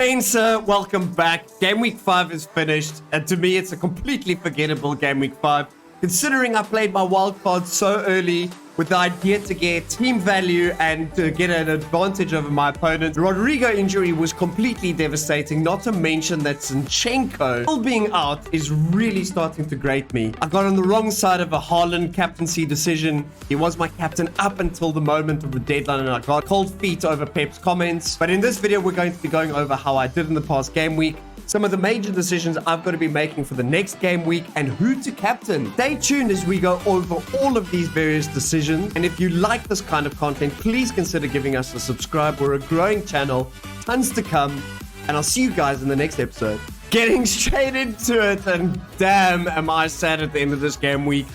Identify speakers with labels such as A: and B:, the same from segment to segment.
A: Sir, welcome back. Game week 5 is finished, and to me, it's a completely forgettable game week 5, considering I played my wild card so early with the idea to get team value and to get an advantage over my opponent. The Rodrigo injury was completely devastating, not to mention that Zinchenko still being out is really starting to grate me. I got on the wrong side of a HAALAND captaincy decision. He was my captain up until the moment of the deadline, and I got cold feet over Pep's comments. But in this video, we're going to be going over how I did in the past game week, some of the major decisions I've got to be making for the next game week, and who to captain. Stay tuned as we go over all of these various decisions. And if you like this kind of content, please consider giving us a subscribe. We're a growing channel, tons to come, and I'll see you guys in the next episode. Getting straight into it, and damn, am I sad at the end of this game week.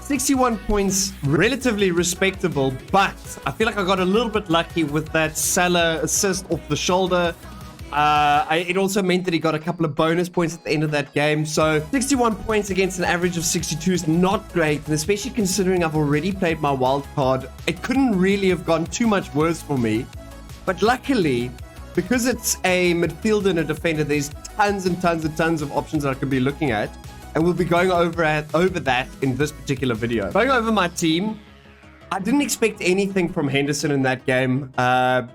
A: 61 points, relatively respectable, but I feel like I got a little bit lucky with that Salah assist off the shoulder. It also meant that he got a couple of bonus points at the end of that game. So 61 points against an average of 62 is not great. And especially considering I've already played my wild card, it couldn't really have gone too much worse for me. But luckily, because it's a midfielder and a defender, there's tons and tons and tons of options that I could be looking at. And we'll be going over that in this particular video. Going over my team, I didn't expect anything from Henderson in that game.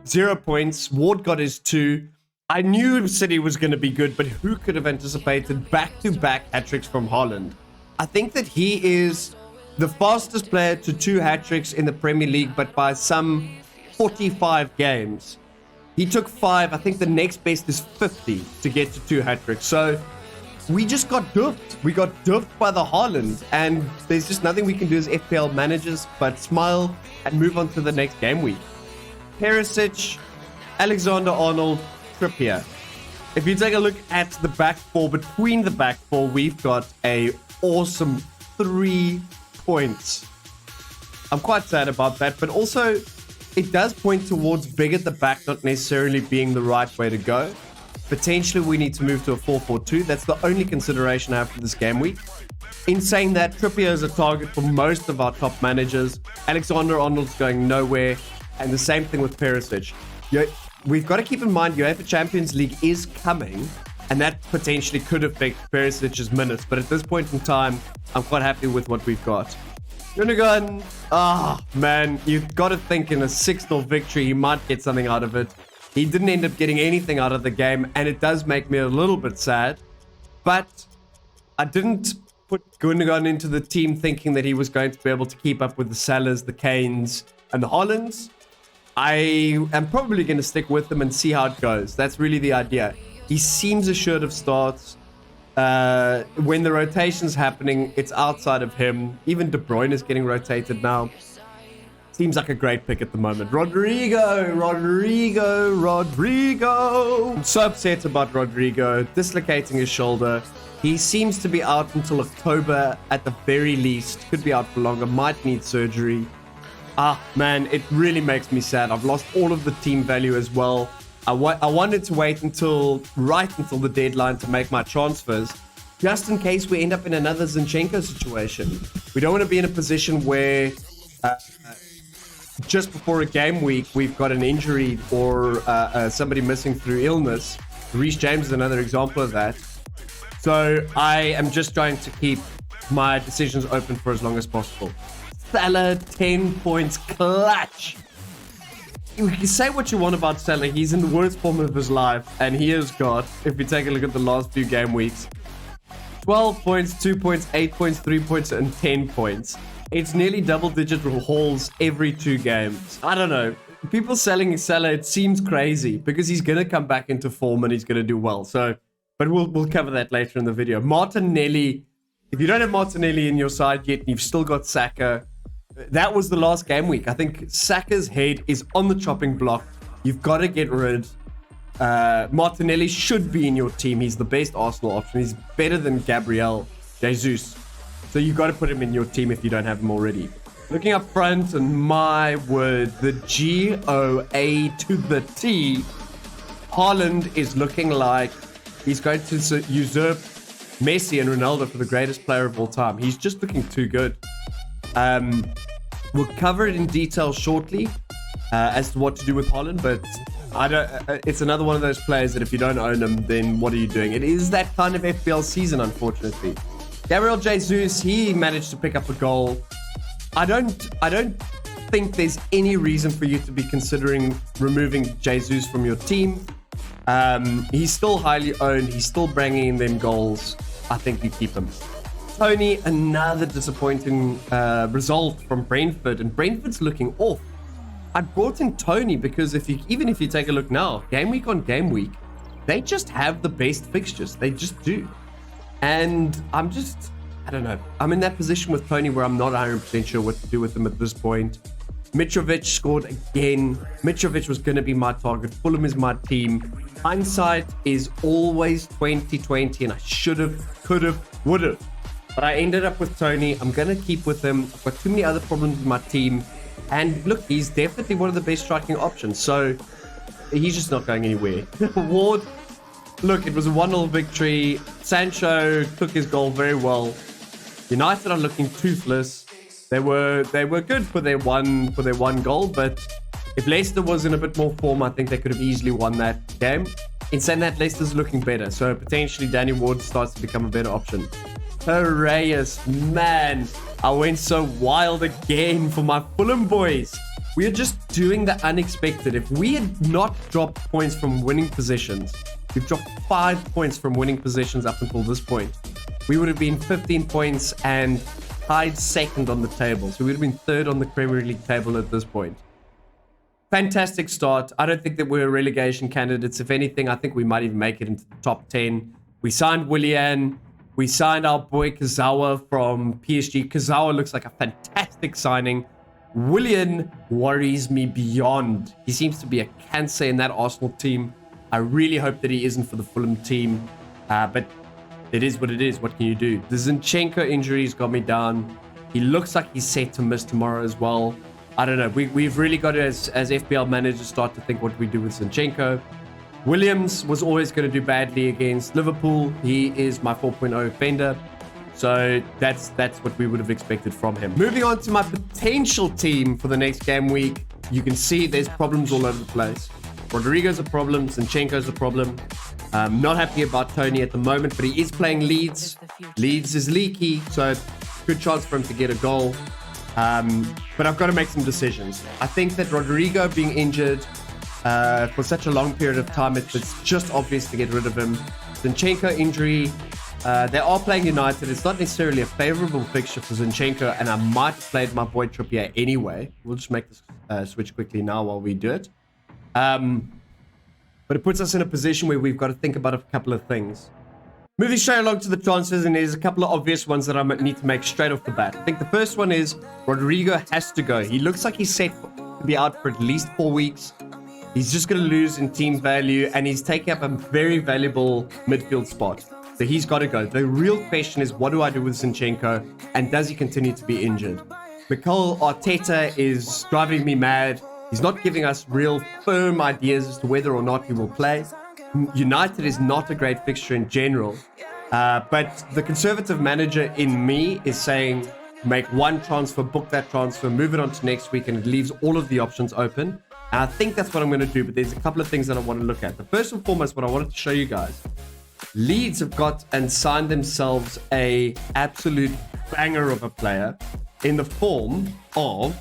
A: 0 points. Ward got his 2. I knew City was going to be good, but who could have anticipated back-to-back hat-tricks from Haaland? I think that he is the fastest player to 2 hat-tricks in the Premier League, but by some 45 games. He took 5. I think the next best is 50 to get to 2 hat-tricks. So we just got doofed. We got doofed by the Haaland, and there's just nothing we can do as FPL managers but smile and move on to the next game week. Perisic, Alexander-Arnold, Trippier. If you take a look at the back four, between the back four, we've got a awesome 3 points. I'm quite sad about that, but also it does point towards big at the back not necessarily being the right way to go. Potentially we need to move to a 4-4-2. That's the only consideration I have for this game week. In saying that, Trippier is a target for most of our top managers. Alexander-Arnold's going nowhere, and the same thing with Perisic. We've got to keep in mind UEFA Champions League is coming, and that potentially could affect Perisic's minutes. But at this point in time, I'm quite happy with what we've got. Gundogan, man, you've got to think in a 6-0 victory, he might get something out of it. He didn't end up getting anything out of the game, and it does make me a little bit sad. But I didn't put Gundogan into the team thinking that he was going to be able to keep up with the Salahs, the Kanes, and the Haalands. I am probably going to stick with him and see how it goes. That's really the idea. He seems assured of starts. When the rotation's happening, it's outside of him. Even De Bruyne is getting rotated now. Seems like a great pick at the moment. Rodrigo. I'm so upset about Rodrigo dislocating his shoulder. He seems to be out until October at the very least. Could be out for longer. Might need surgery. Man, it really makes me sad. I've lost all of the team value as well. I wanted to wait right until the deadline to make my transfers, just in case we end up in another Zinchenko situation. We don't want to be in a position where just before a game week, we've got an injury or somebody missing through illness. Reece James is another example of that. So I am just trying to keep my decisions open for as long as possible. Salah, 10 points, clutch. You can say what you want about Salah. He's in the worst form of his life, and he has got, if you take a look at the last few game weeks, 12 points, 2 points, 8 points, 3 points, and 10 points. It's nearly double-digit hauls every 2 games. I don't know. People selling Salah, it seems crazy, because he's going to come back into form and he's going to do well. So, but we'll cover that later in the video. Martinelli, if you don't have Martinelli in your side yet, you've still got Saka. That was the last game week. I think Saka's head is on the chopping block. You've got to get rid. Martinelli should be in your team. He's the best Arsenal option. He's better than Gabriel Jesus. So you've got to put him in your team if you don't have him already. Looking up front, and my word, the GOA to the T. Haaland is looking like he's going to usurp Messi and Ronaldo for the greatest player of all time. He's just looking too good. We'll cover it in detail shortly as to what to do with Haaland, but I don't. It's another one of those players that if you don't own him, then what are you doing? It is that kind of FPL season, unfortunately. Gabriel Jesus, he managed to pick up a goal. I don't think there's any reason for you to be considering removing Jesus from your team. He's still highly owned. He's still bringing in them goals. I think you keep him. Tony, another disappointing result from Brentford, and Brentford's looking off. I brought in Tony because even if you take a look now, game week on game week, they just have the best fixtures. They just do. And I don't know. I'm in that position with Tony where I'm not 100% sure what to do with him at this point. Mitrovic scored again. Mitrovic was going to be my target. Fulham is my team. Hindsight is always 2020, and I should have, could have, would have. But I ended up with Tony. I'm going to keep with him. I've got too many other problems with my team. And look, he's definitely one of the best striking options. So he's just not going anywhere. Ward, look, it was a 1-0 victory. Sancho took his goal very well. United are looking toothless. They were good for their one goal, but if Leicester was in a bit more form, I think they could have easily won that game. In saying that, Leicester's looking better, so potentially Danny Ward starts to become a better option. Horrendous, man. I went so wild again for my Fulham boys. We are just doing the unexpected. If we had not dropped points from winning positions, we've dropped 5 points from winning positions up until this point. We would have been 15 points and tied second on the table. So we would have been third on the Premier League table at this point. Fantastic start. I don't think that we're relegation candidates. If anything, I think we might even make it into the top 10. We signed Willian. We signed our boy Kazawa from PSG. Kazawa looks like a fantastic signing. Willian worries me beyond. He seems to be a cancer in that Arsenal team. I really hope that he isn't for the Fulham team. But it is what it is. What can you do? The Zinchenko injuries got me down. He looks like he's set to miss tomorrow as well. I don't know. We've really got to, as FPL managers, start to think what we do with Zinchenko. Williams was always going to do badly against Liverpool. He is my 4.0 offender. So that's what we would have expected from him. Moving on to my potential team for the next game week. You can see there's problems all over the place. Rodrigo's a problem. Zinchenko's a problem. Not happy about Tony at the moment, but he is playing Leeds. Leeds is leaky, so good chance for him to get a goal. But I've got to make some decisions. I think that Rodrigo being injured for such a long period of time, it's just obvious to get rid of him. Zinchenko injury. They are playing United. It's not necessarily a favorable fixture for Zinchenko, and I might have played my boy Trippier anyway. We'll just make this switch quickly now while we do it. But it puts us in a position where we've got to think about a couple of things. Moving straight along to the transfers, and there's a couple of obvious ones that I need to make straight off the bat. I think the first one is Rodrigo has to go. He looks like he's set to be out for at least 4 weeks. He's just going to lose in team value, and he's taking up a very valuable midfield spot. So he's got to go. The real question is, what do I do with Zinchenko, and does he continue to be injured? Mikel Arteta is driving me mad. He's not giving us real firm ideas as to whether or not he will play. United is not a great fixture in general. But the conservative manager in me is saying, make one transfer, book that transfer, move it on to next week, and it leaves all of the options open. And I think that's what I'm going to do, but there's a couple of things that I want to look at. The first and foremost, what I wanted to show you guys, Leeds have got and signed themselves a absolute banger of a player in the form of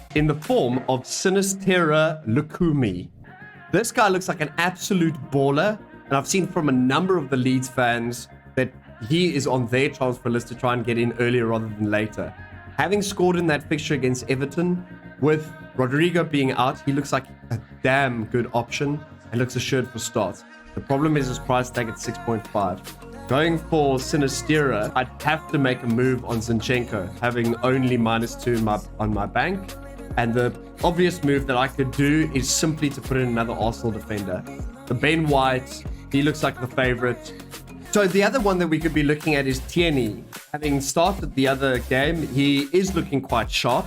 A: Sinistera Lukumi. This guy looks like an absolute baller, and I've seen from a number of the Leeds fans that he is on their transfer list to try and get in earlier rather than later. Having scored in that fixture against Everton, with Rodrigo being out, he looks like a damn good option and looks assured for starts. The problem is his price tag at 6.5. Going for Sinistera, I'd have to make a move on Zinchenko, having only -2 on my bank. And the obvious move that I could do is simply to put in another Arsenal defender. The Ben White, he looks like the favorite. So the other one that we could be looking at is Tierney. Having started the other game, he is looking quite sharp.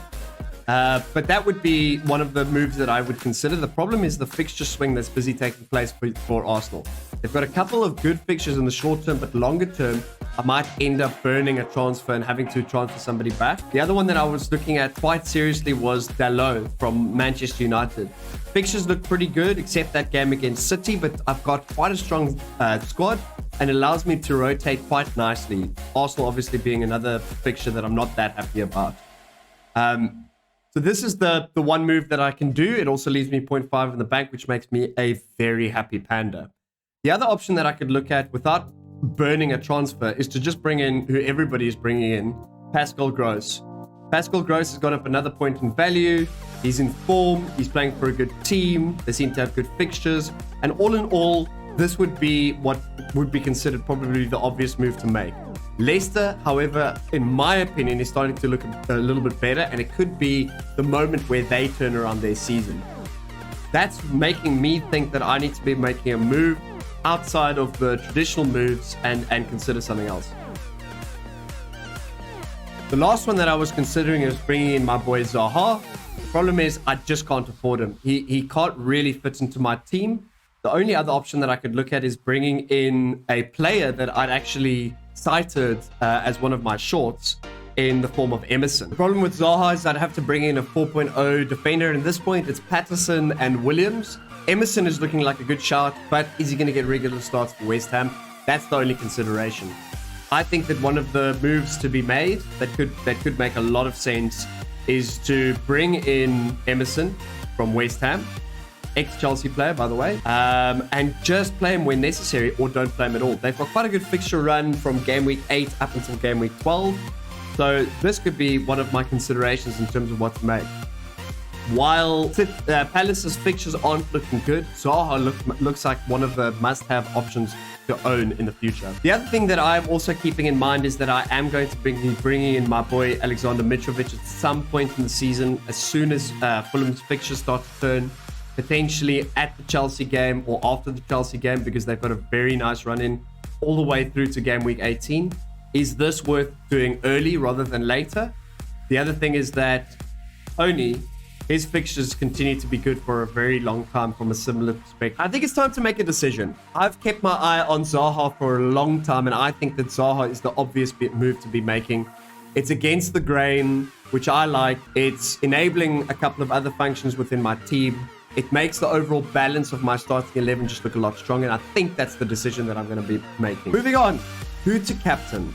A: But that would be one of the moves that I would consider. The problem is the fixture swing that's busy taking place for Arsenal. They've got a couple of good fixtures in the short term, but longer term, I might end up burning a transfer and having to transfer somebody back. The other one that I was looking at quite seriously was Dalot from Manchester United. Fixtures look pretty good, except that game against City, but I've got quite a strong squad and it allows me to rotate quite nicely. Arsenal obviously being another fixture that I'm not that happy about. So this is the one move that I can do. It also leaves me 0.5 in the bank, which makes me a very happy panda. The other option that I could look at without burning a transfer is to just bring in who everybody is bringing in, Pascal Gross. Pascal Gross has got up another point in value. He's in form. He's playing for a good team. They seem to have good fixtures. And all in all, this would be what would be considered probably the obvious move to make. Leicester, however, in my opinion, is starting to look a little bit better, and it could be the moment where they turn around their season. That's making me think that I need to be making a move outside of the traditional moves and consider something else. The last one that I was considering is bringing in my boy Zaha. The problem is I just can't afford him. He can't really fit into my team. The only other option that I could look at is bringing in a player that I'd actually cited as one of my shorts in the form of Emerson. The problem with Zaha is I'd have to bring in a 4.0 defender, and at this point it's Patterson and Williams. Emerson is looking like a good shout, but is he going to get regular starts for West Ham? That's the only consideration. I think that one of the moves to be made that could make a lot of sense is to bring in Emerson from West Ham, ex-Chelsea player, by the way, and just play him when necessary or don't play him at all. They've got quite a good fixture run from game week 8 up until game week 12. So this could be one of my considerations in terms of what to make. While Palace's fixtures aren't looking good, Zaha looks like one of the must-have options to own in the future. The other thing that I'm also keeping in mind is that I am going to be bringing in my boy Alexander Mitrovic at some point in the season, as soon as Fulham's fixtures start to turn, potentially at the Chelsea game or after the Chelsea game, because they've got a very nice run in all the way through to game week 18. Is this worth doing early rather than later? The other thing is that Tony, his fixtures continue to be good for a very long time from a similar perspective. I think it's time to make a decision. I've kept my eye on Zaha for a long time, and I think that Zaha is the obvious move to be making. It's against the grain, which I like. It's enabling a couple of other functions within my team. It makes the overall balance of my starting 11 just look a lot stronger, and I think that's the decision that I'm going to be making. Moving on, who to captain?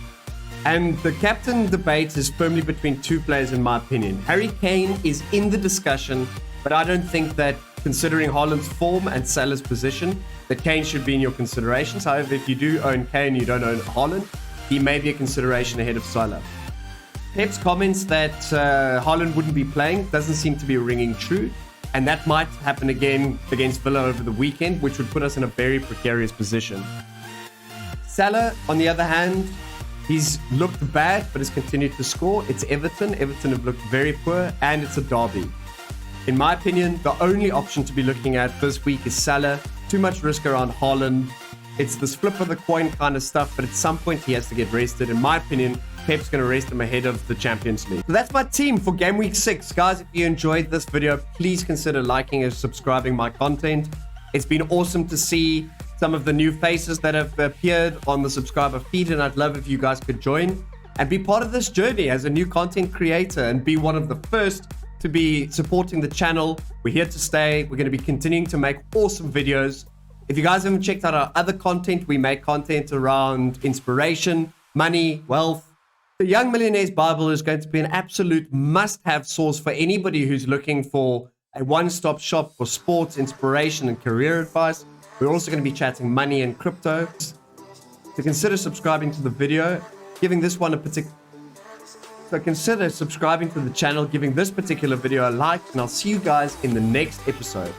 A: And the captain debate is firmly between two players, in my opinion. Harry Kane is in the discussion, but I don't think that, considering Haaland's form and Salah's position, that Kane should be in your considerations. However, if you do own Kane, you don't own Haaland, he may be a consideration ahead of Salah. Pep's comments that Haaland wouldn't be playing doesn't seem to be ringing true, and that might happen again against Villa over the weekend, which would put us in a very precarious position. Salah, on the other hand, he's looked bad, but has continued to score. It's Everton. Everton have looked very poor, and it's a derby. In my opinion, the only option to be looking at this week is Salah. Too much risk around Haaland. It's this flip of the coin kind of stuff, but at some point he has to get rested. In my opinion, Pep's going to rest him ahead of the Champions League. So that's my team for Game Week 6. Guys, if you enjoyed this video, please consider liking and subscribing my content. It's been awesome to see some of the new faces that have appeared on the subscriber feed, and I'd love if you guys could join and be part of this journey as a new content creator and be one of the first to be supporting the channel. We're here to stay. We're going to be continuing to make awesome videos. If you guys haven't checked out our other content, we make content around inspiration, money, wealth. The Young Millionaires Bible is going to be an absolute must-have source for anybody who's looking for a one-stop shop for sports, inspiration, and career advice. We're also going to be chatting money and crypto. So consider subscribing to the video, giving this one a particular... So consider subscribing to the channel, giving this particular video a like, and I'll see you guys in the next episode.